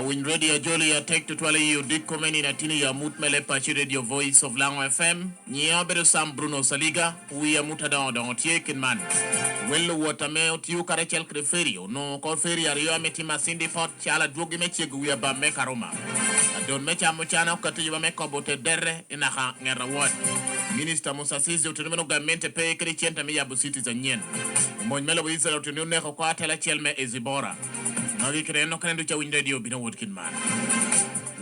Win Radio Jolly take to twali you did komeni na tini ya Amut mele pachi radio voice of Lango FM. Nye bedo Sam Bruno Saliga, ui ya muta da odon otie kinman. Wello watame otiu karechel kreferi, no korferi ario ameti masindi pot chala drogi mechi guya ba me Karuma. Don mecha mochana ukati yuba me kobote dere inaka ngera wad. Minister Musa Sisi utunumeno gamente pe krichenta miya busiti za nyen. Mwenye mele wizela utunune kwa tela chelme ezibora. Nagi kreno krendo cha Win Radio bina wotkin man.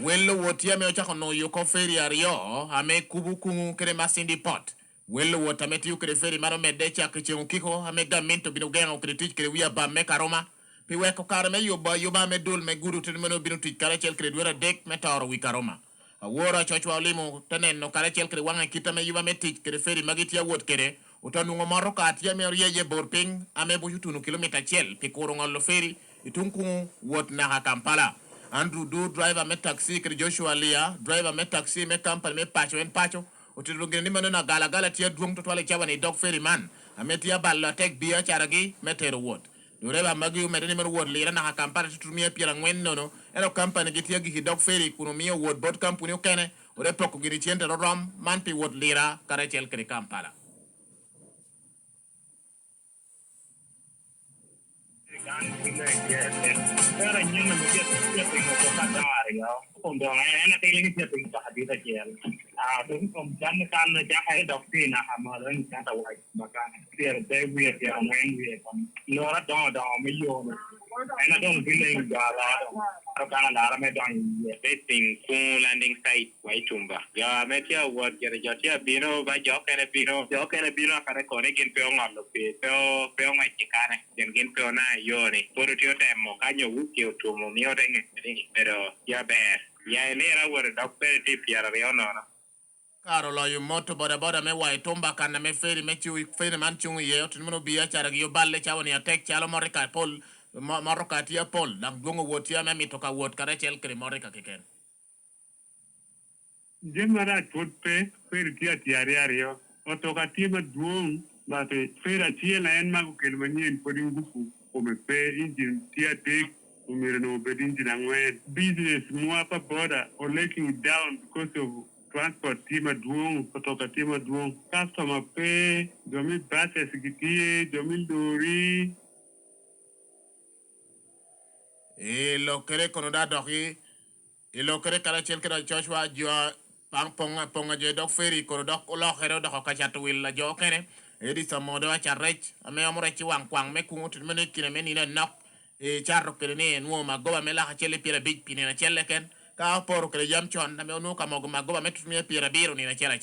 Wello wotia me ochako no yoko feri ario ame kubu kungu kere masindi pot. Wello wotameti yu kere feri maro medecha kiche ukiko ame gamento bina ugenga ukere tich kere wia ba me Karuma. Pi weko karame yuba me dul me guru tunumeno bina tich kare chel kere duera dek me taoro wi Karuma. Wora chochwa olimo tanen no kare chel kere wanga kita me yuba me tich kere feri magitia wot kere. Utanungo maroka atia me oriye borping ame bujutunu kilomita chel pi kurungalo feri. Itunku wot na Kampala. Andrew do driver me taxi kri Joshua Lia driver me taxi me company me pacho en pacho otilungeni ni mano na gala tia duong to twale chawa ni dog ferry man ametia balla tek bia charagi metero wot dureba magi me ni mer wot Lira na Kampala tutumia pira ngwen nono ero company gitia gi dog ferry kuno mio wot bot company okene ore poko giri tiente rom man pi wot Lira karechel kri Kampala. Pero yun na mag-get mo po sa area. Kung doon ay natiling setting sa hadita jail. Kung dyan na dyan ay dokti na hamalan sa tawag baka clear day we at yung way kon lora doon may yun. Ay na doon bilang gala pero kana lara may doon testing kung landing site wai tumba ya metia word jere jotia bino ba jokene bino kare kone gin peo ngalo peo mai chikane gin peo na yoni poro tio temo kanyo wuki otumo mio denge pero ya ber ya nera word doctor tip yara no Karo lo yu moto boda me wai tumba kana me feri me chiu feri man chungu ye otunumeno bia charagi yo balle chawani atek chalo morika pol Maroka tia Paul, nang dungo wotia me mitoka wot karechel kri morika kiken. Jemara tutpe fer tia tiario otoka tima duong bate fer tia la en mago kelmanien podin buku come pe engine tia take umireno bedin jinangwen business muapa border or laking it down because of transport tima duong otoka tima duong customer pe domi buses gitie domi dori Lo kere kono da doki lo kere kala chel kera Joshua jo ponga je dok feri kono dok lo kere dok ka chatu wil la jo kene edi samodo a charrech ame amore chi wang me kungut mene kine meni na nok charro kere ne nuo magoba me la chele pira big pine na chele ken ka poro kere jam chon ame onu ka magoba me tumie pira biro ni na chela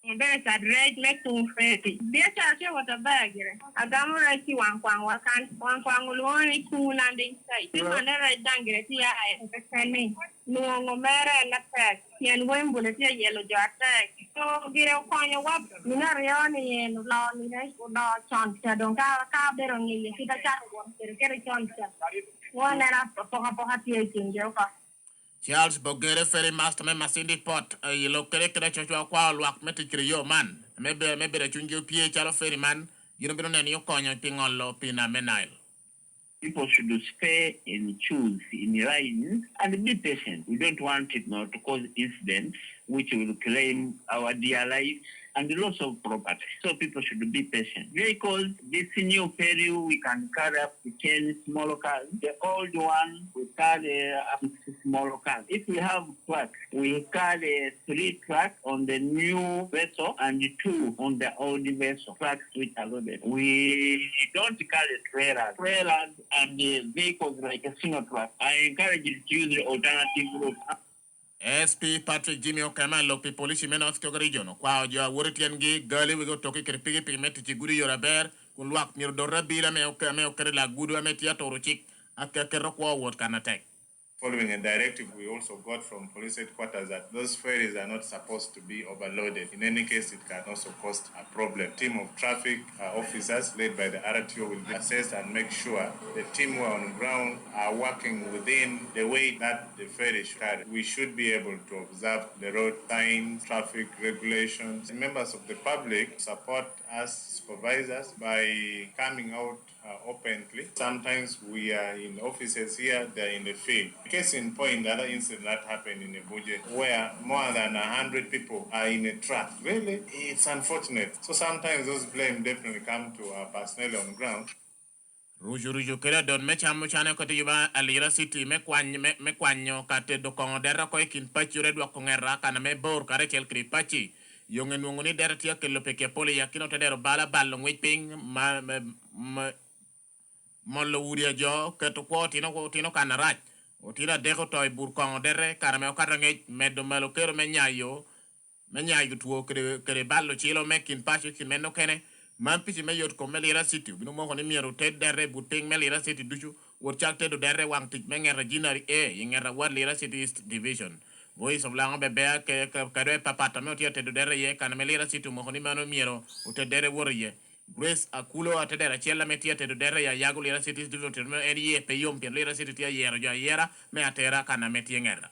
There's a red leg to Freddy. Dear Charlie, what a bag. A gamma right to one will only cool landing site. You are never done get here. I can me. No matter not pack. And when will it yellow jack tag? So get a coin of what? Minarioni and Lonnie or not chance. Don't have there on you. See the chat one. Get a chance. One and after Pohatia your car. Charles Bogere ferry master me masindi pot lo kere kere chochwa kwa luak meti kiri yo man mebe re chungi pie chalo ferry man yino bino neni yo konyo pingolo pina menail. People should stay and choose in lines and be patient. We don't want it now to cause incidents which will claim our dear lives and the loss of property. So people should be patient. Vehicles, this new ferry, we can carry up to 10 small cars. The old one, we carry up to small cars. If we have trucks, we carry 3 trucks on the new vessel and 2 on the old vessel. Trucks which are loaded. We don't carry trailers. Trailers and vehicles like a single truck. I encourage you to use the alternative route. SP Patrick Jimmy Okama lopi polisi mena oskyo region kwa ojo woritian gi gali wigo toki kerpigi pigmeti chiguri yora ber kulwak mir dorra bila me okere la gudu ametia toruchik akakero kwa wot kanatek. Following a directive we also got from police headquarters that those ferries are not supposed to be overloaded. In any case, it can also cause a problem. Team of traffic officers led by the RTO will be assessed and make sure the team who are on ground are working within the way that the ferry should carry. We should be able to observe the road signs, traffic regulations. Members of the public support us supervisors by coming out openly. Sometimes we are in offices here, they're in the field. Case in point, the other incident that happened in Abuja, where more than 100 people are in a truck. Really, it's unfortunate. So sometimes those blame definitely come to our personnel on ground. Ruju kera don me chamo chane ko tiba Lira city me kwanyo kate do kon dera ko kin pachure do ko ngera kana me bor kare chel kri pachi yongen ngoni dera tia ke lo peke poli yakino te dero bala ballo ngwe ping ma mollo wuria jo ke to ko tino kana raj o tira deko toy bur kon dere kana me o kata nge meddo malo kero me nyayo tuo kere ballo chilo me kin pachi kin meno kene man pichi me yot ko me Lira city bino mo ni miero te dere buteng me Lira city duchu wor chakte do dere wang tik me ngera jinari ngera war Lira city East division voice of Lango bebe ke kare papata me otia te do dere ye kana me Lira city mo ni mano miero ute dere wor ye Grace akulo ate dere chella me tia te do dere ya yago Lira city East division me ye pe yom pe Lira city tia yera me atera kana me tia ngera.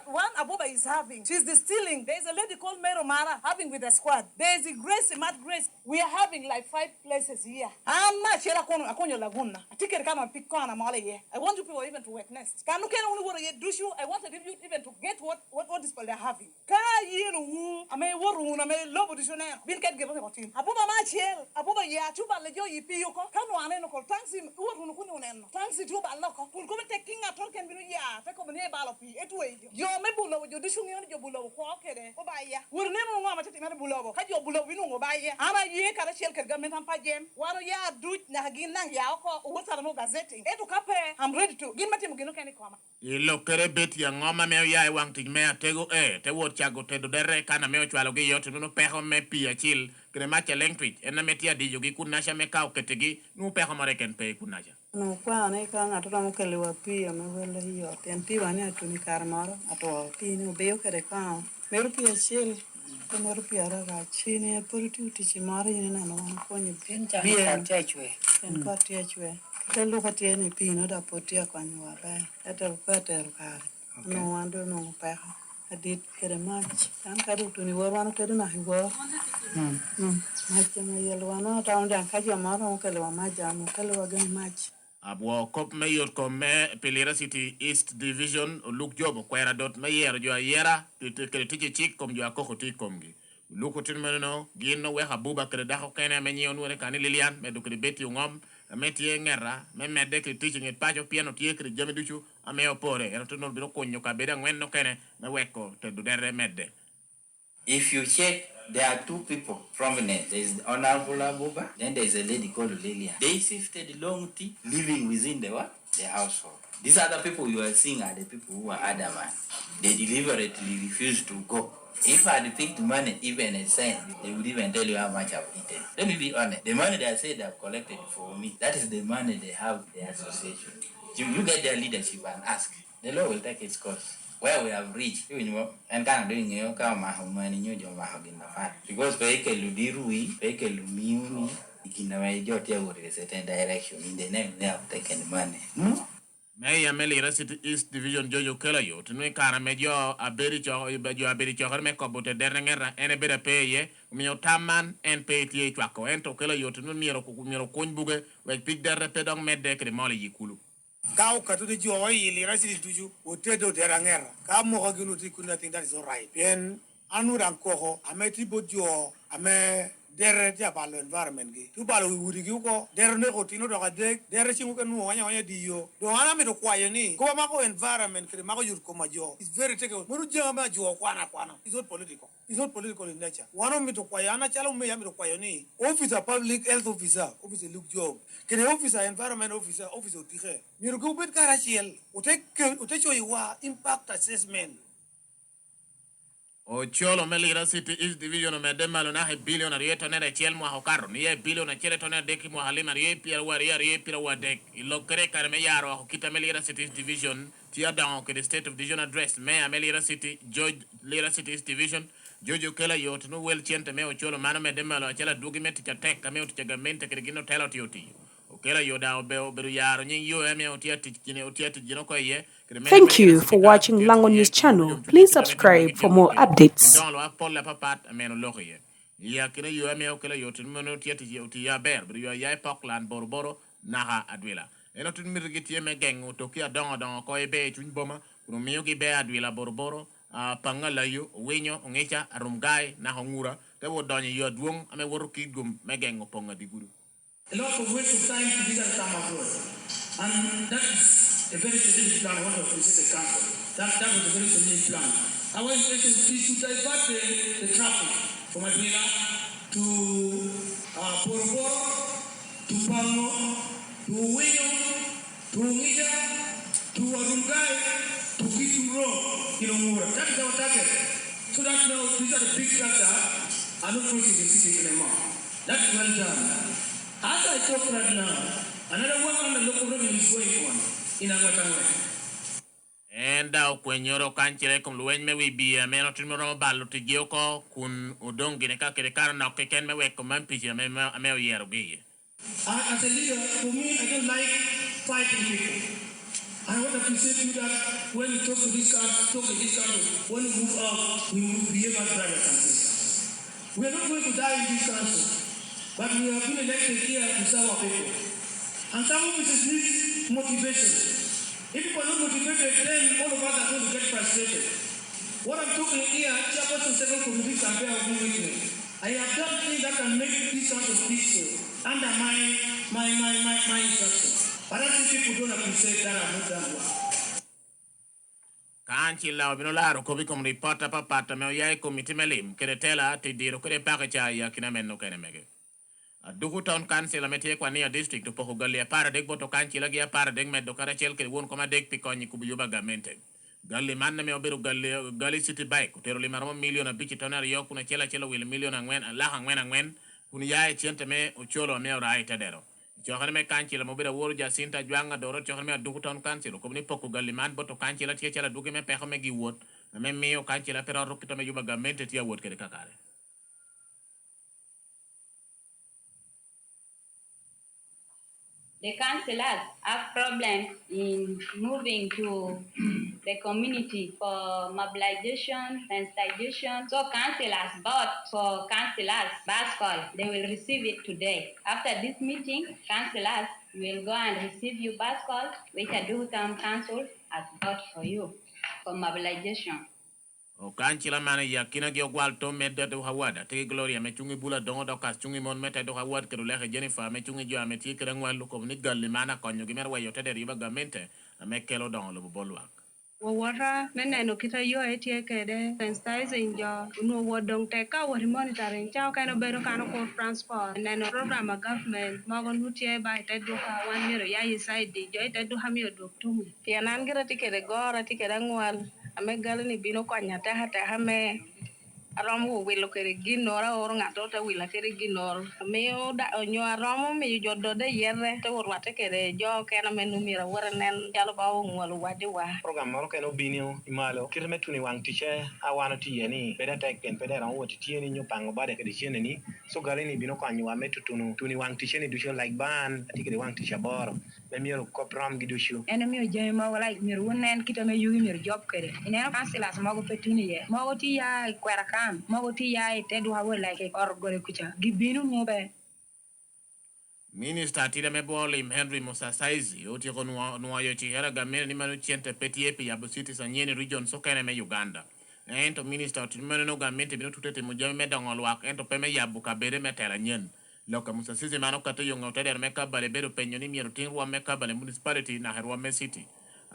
One Abuba is having. She's distilling. There's a lady called Mero Mara having with a squad. There's a Grace, Mad Grace. We are having like 5 places here. I'm not sure Akonyo Laguna. I think it can pick on Amalia. I want you people even to witness. Can you only want to get Dushu? I want you even to get what is they're having. I may warun, I may love Dishonel. Bill can give us a team. Abuba Machiel, Abuba Yachuba Lejo Yipio, Kano Anoko, Tansi, Urukunan, Tansi Tuba Loco, who come taking a token, take over near Balopi, 8 way. Yo me bulo yo dishungi yo bulo ko kede o baya wur ne mo ngama tati mari bulo ka yo bulo winu ngo baya ana ye kala shel ka gamen tam pajem waro ya du na gin nang ya ko o wotara mo gazette e to kape I'm ready to gin mati mo gino keni koma Ilo kere beti ya ngoma me ya wang ti me atego te wot chago te do dere kana me chwalo gi yot no peho me pia chil kre ma chelengtwi en me tia di jogi kunasha me ka ketegi no peho more ken pe kunasha no kwa ne ka ngato mo kele wa pia me wele yo ten pi wa ne atuni karmaro ato pi no be kere ka meru pia chil to meru pia ra chini politi ti mari ne na no ko ni bien en ka tiachwe telu ka tiene pi no da potia kwa ni wa ba eta pater ka no wando no pa adit kere match kan ka du tuni wa wan kere na hiwa match ma yelwa no ta onda ka jo maro kele wa maja mo kele wa gan match Abwo kop me yot ko me Lira city East division look job kwera dot me yer jo yera te chik kom jo ko ti kom gi luko tin menno ginno we habuba kre da ko kene me nyon wore kan Lilian me do kre beti ngom me tie ngera me medde kre teaching et pajo piano tie kre jame duchu ame opore era to no biro konyo ka beda ngwen no kene me wekko te do dere medde. If you check, there are 2 people prominent. There is Honorable Abuba, then there is a lady called Lilian. They shifted long tea, living within the household. These other people you are seeing are the people who are adamant. They deliberately refuse to go. If I had picked money, even a cent, they would even tell you how much I've eaten. Let me be honest. The money they say they have collected for me, that is the money they have the association. You get their leadership and ask. The law will take its course. Where we have reached, and kind of doing because vehicle dirui, vehicle miuni, in a certain direction in the name they have taken money. Me Lira city East division jojo kela yo tinu kara mejo aberi cho me ko bote derngera ene beda peye mi taman en peti twako en to kela yo tinu miro koñ buge we pig derre pedong medde kre mole yikulu Kau katu de jo Lira city tuju o tedo derangera ka mo ko ginu ti kunna think that is all right then anu ran ko ameti bojo ame dere ja balo environment gi tu balo wuri gi ko dere ne ko tino do ga de dere chi ko nu wanya di yo do ana mi do kwayo ni ko ma ko environment kre ma ko yur ko ma jo it's very take mo jama jo kwana it's not political in nature one mi to kwayo ana chala mi ya mi do kwayo ni officer public health officer look job kene officer environment officer tire mi ro ko bet karachiel o te cho iwa impact assessment o cholo me Lira city East division me de malo na he billion rieto ne chiel mo hokarro ni e billion chele to ne deki mo halima rie pier wa dek ilo kre kar me yaro ko kita me Lira city East division tia down ke the state of division address me a me Lira city George Lira city East division jojo kela yot no wel chente me o cholo mano me de malo chela dugi me tia tek ka me o tia gamente ke gino telo tioti o kela yo da oberu yaro nyin yo me o tia jino ko ye. Thank you for watching Lango News channel. Please subscribe for more updates. Ya kina yo me o kela yo tin mono tia ya ber, bru ya pokland borboro naha adwila eno tun mirgiti me gengo to kia dongo ko ebe chuny boma kuno miyo gi be adwila borboro panga layo wenyo ongecha arumgai na hongura te wo donyo yo duong ame woro kigum me gengo ponga diguru. A lot of waste of time to visit come abroad, and that is a very strategic plan. What of the council? That was a very strategic plan. Our intention is to divert the traffic from Adwila to Poroboro, to Pango, to Winyo, to Ngija, to Arungai, to Kituro, in Ongora. That is our target. So that now these are the big tractor are not crossing the city anymore. That is well done. As I talk right now, another one on the local revenue is going on in Aguatangwe. Enda kwenyoro kanchile kum luwen me wibi meno timoro balu tigioko kun udongi ne kakere karna keken me weko mampiji me oyero giye. As a leader, for me, I don't like fighting people. I want to appreciate you that when you talk to this council, when we move out, we will behave as brothers and sisters. We are not going to die in this council, but we have been elected here to serve our people. And some of us need motivation. If people are not motivated, then all of us are going to get frustrated. What I'm talking here, chairperson several committees are there of me with me. I have done things that can make this council peaceful under my instruction. But I think people don't appreciate that I'm not done well. Kanchi la obino la rokobi kom reporter papata me oyai komiti melim kere tela te diro kere pakecha ya kina menno kene mege. Aduku town council amete kwa nia district upo kugalia para dek boto kanchi lagi ya para dek medo kara chel kere won koma dek pikonyi kubuyuba gamente. Gali manna me obiru gali city bike kutero limaramo miliona bichi tonar yo kuna chela wili miliona ngwen laha ngwen kuni yae chiente me ucholo me ora ite dero. Chokhane me kanchi la mobira woro jasinta juanga doro chokhane me aduku town council ko ni poko gali man boto kanchi la tiechela duke me peko me gi wot me meo kanchi la pero rokito me yuba gamente tia wot kere kakare. The councillors have problems in moving to the community for mobilization, sensitization. So councillors bought for councillors bicycle. They will receive it today. After this meeting, councillors will go and receive your bicycle, which Aduku Town Council has bought for you for mobilization. O kanchila mana ya kina gyo gwal to medda do hawada te gloria me chungi bula dongo do kas chungi mon meta do hawad ke lehe Jennifer me chungi jo ame ti kren walu ko ni galli mana konyo gimer wayo te der yiba gamente ame kelo dongo lo bolwak Wawara meneno kita yo etie kede sensitizing jo no wodong te ka wori monitoring chao kano bero kano ko transport neno program of government magon hutie ba te do ka wan miro ya side jo te do hamio do tumu tianan gira tikere gora tikere ngwal ame galni bino konya ta hata hame aromo wilo kere ginora or ngato ta wila kere ginor me da onyo aromo me jodo de yerre te worwate kere jo kena menu mira warnen jalo ba ngwal wadi wa program moro keno binio imalo kirme tuni wang tiche awano tieni beda tek pen peda ran woti tieni nyo pango bade kede tieni ni so galini bino kanyo wa metutunu tuni wang tiche ni dusho like ban atikere wang tiche boro me miro kopram gidusho ene mi jema wala mir wonen kitame yugi mir job kere ine kansilas mago petuni ye mago ti ya kwera Magoti ya te do hawo like or gore kucha gibinu mobe Minister tira me bolim Henry Musasaizi oti ko no yo ti hera gamel ni manu chiente petiepe ya busiti sa nyeni region so kene me Uganda ento minister ti manu no gamente bino tutete mo jame me dongol wak ento peme ya buka bere metela nyen loka Musasaizi mano kato yo ngote der me kabale bero penyo ni miero tin ruwa me kabale municipality na herwa me city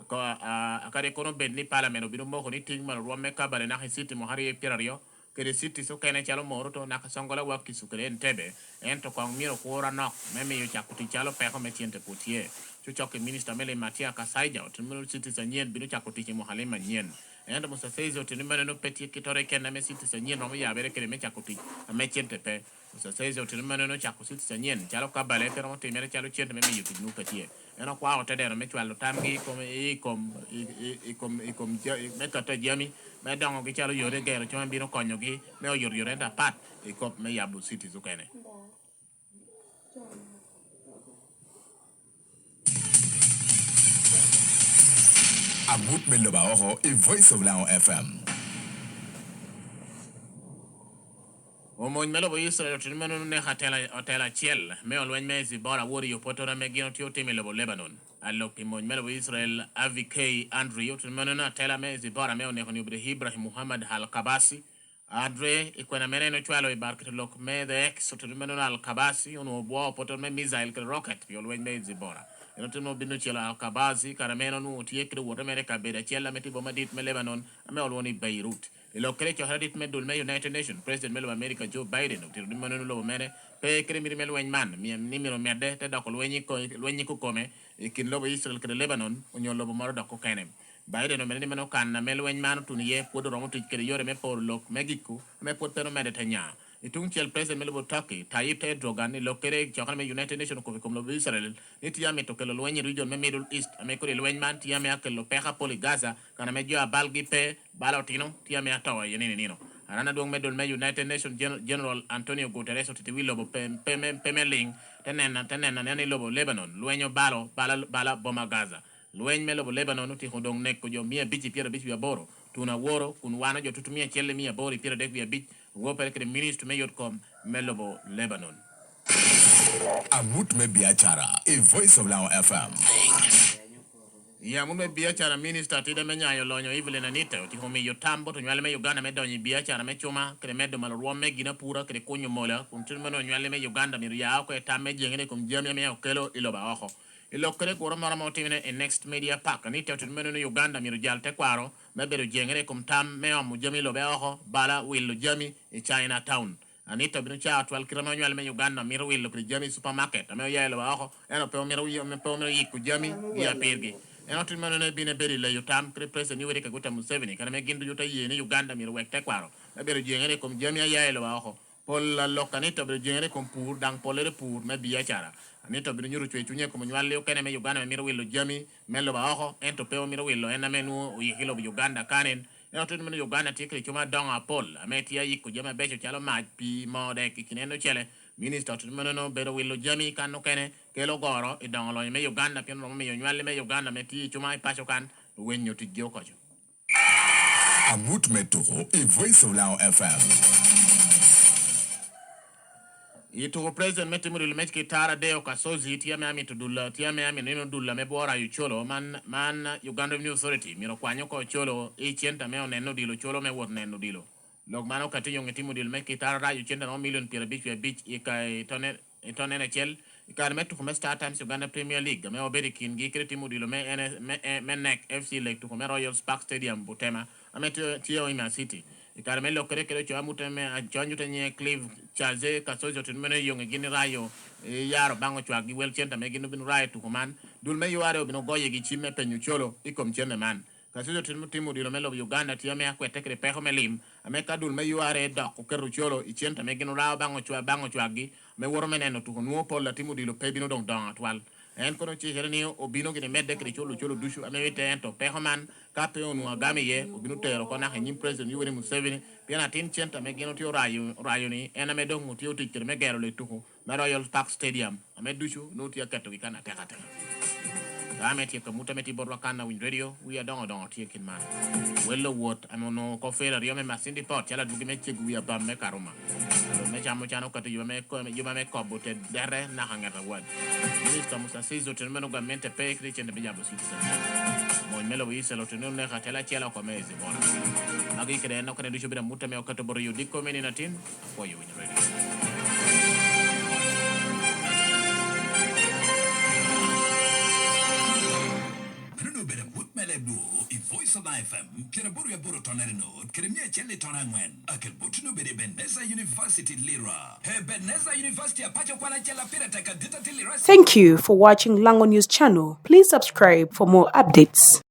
ko akare kono bedni parliament bino mo ko ni tin mano ruwa me kabale na city mo hari pirario kere city so kene chalo moro to nakasongola waki sukere entebe ento kwa miro kuora nok meme yo chakuti chalo peko metiente putie chuchoke minister mele matia kasaija otimiro city sa nyen bino chakuti chimo halima nyen ento Musasaizi otimiro no peti kitore kena me city sa nyen no ya bere kere me chakuti metiente pe Musasaizi otimiro no chakuti sa nyen chalo kabale pero otimiro chalo chiente meme yo tinu petie eno kwa otedero me chwalo tamgi kom mekata jami me dongo gi chalo yore gero chama bino konyo gi me yore da pat ikop me yabu city zukene Amut Meloba Oho, a voice of Lango FM. Omon melo Israel tinmenu ne hotela chiel me olwen me Hezbollah wori yo potona me gino tio timelo Lebanon allo timon melo Israel AVK Andrew tinmenu na tela me Hezbollah me one honi Ibrahim Muhammad Al-Kabasi Adre ikwena mene no chwalo ibarkit lok me the ex tinmenu Al-Kabasi ono bo potona me missile ke rocket yo olwen me Hezbollah eno tinmo binu chiela Al-Kabasi karameno no tie kre wote me ka beda chiela meti bo madit me Lebanon me olwoni Beirut Ilo kere cho hadit medul me United Nations President melo America Joe Biden utir dimano lo mene pe kere mir melo man mi nimiro mede te dakol wenyi ko kome kin lo Israel kere Lebanon onyo lo maro dakko kenem Biden melo meno kan na melo man tuniye podo romo tit kere yore me por lok megiku me pot pero mede tanya itung chel President melo Turkey Tayyip Erdogan ilo kere cho me United Nations ko kom lo Israel nitiame to kelo wenyi region me Middle East me ko lo wenyi man tiame akelo peha poli Gaza kana me jo balgi pe balotino tiame atawa yenini nino arana dong medol me United Nations General Antonio Guterres titi wilo bo pemeling tenena nani lobo Lebanon luenyo bala boma Gaza luen me lobo Lebanon ti hodong nek ko jo mia bici piera bici boro tuna woro kun wana jo tutumia chelle mia bori piera dek via bic wo per ke ministre me yotkom me lobo Lebanon Amut me biachara a voice of Lango FM Ya mun be biachara minister tide me nyayo lonyo Evelyn Anita ti homi yo tambo to nywale me Uganda me donyi biachara me chuma kre medo mal ruome gina pura kre kunyo mola kum tin meno nywale me Uganda mi ya ko tamme jengene kum jami me okelo iloba oho ilo kre ko mara mo timene e next media pack Anita tin meno Uganda mi jal te kwaro me bedo jengene kum tam me am jami lobe oho bala willo jami e China town Anita binu cha atwal kirama nywale me Uganda mi willo kre jami supermarket me yelo oho eno pe mi yiku jami ya pergi eno tin manone bine beri la yutam kre president yuri ka guta Museveni kana me gindu yuta yene Uganda mi wekte kwaro me beru jengere kom jamia yaelo wa ho pol la lokanito beru jengere kom pour dang polere pour me biya chara anito beru nyuru chwe chunye kom nywale yo kene me Uganda me willo jami melo ba ho ento pe mi willo ena menu yihilo Uganda kanen eno tin manone Uganda tikri chuma donga pol ametia yiku jama becho chalo maj pi mode kineno chele Minister to no bedo willo jami kan no kene kelo goro e dongolo me Uganda ken no me nywale me Uganda me ti chuma pacho kan wenyo ti joko jo Amut metoro a voice of Lango FM Ito president meti muri mechi tara deo kasozi tiame ami to dulla tiame ami nino dulla me bora yu cholo man Uganda News Authority miro kwanyo ko cholo e chenta me oneno dilo cholo me wot neno dilo log mano kati yung timu dil me kitara yu chenda no million pira beach ika itone na chel ika metu kuma Star Times Uganda Premier League me obedi kin gi kreti mu dilo me nek FC Lake to kuma Royal Park Stadium Butema ametu tio Ima City ika me lo kere cho amuteme a jonju tenye Clive Chaze kasojo tunmene yung gini rayo yaro bango chwa gi wel chenda me ginu bin rayo to kuman dul me yuare obino goye gi chime penyu cholo ikom chene man Kasujo timu dilo melo Uganda tiame akwete kre peho melim ameka dul me yuare da ko keru cholo ichenta me ginu rawo bango chwa gi me woro meneno to nuo pol la timu dilo pebino dong dong atwal en kono ci herni obino gine medde kre cholo dushu ame wete ento peho man ka pe onu agame ye obino tero kona nyim president Yoweri Museveni piana tin chenta me ginu tio rayo ni ena me dong tio tikere me gero le tuko me Royal Park Stadium ame dushu no tia kato kana tekata Ameti ka mutameti borwa kana win radio we are dongo tiekin man wello wot amono ko fera riome masindi pot chala dugi me chegu we bam me Karuma me chamo chano kata yume ko bote dere na hangata wad minister Musa Sizo tenmeno gamente pe Christian de Bijabo citizen mo melo wi selo tenno ne khatela chela ko mezi bona agi kede no kede dusho bira mutame o kata bor yu dikko meni natin for you win radio Voice of FM, kira buru ya buru tonere nod, kira mia chele tonangwen, akil butunu bere Beneza University Lira. He Beneza University apacho kwa na chela pira taka dita tili rasi. Thank you for watching Lango News Channel. Please subscribe for more updates.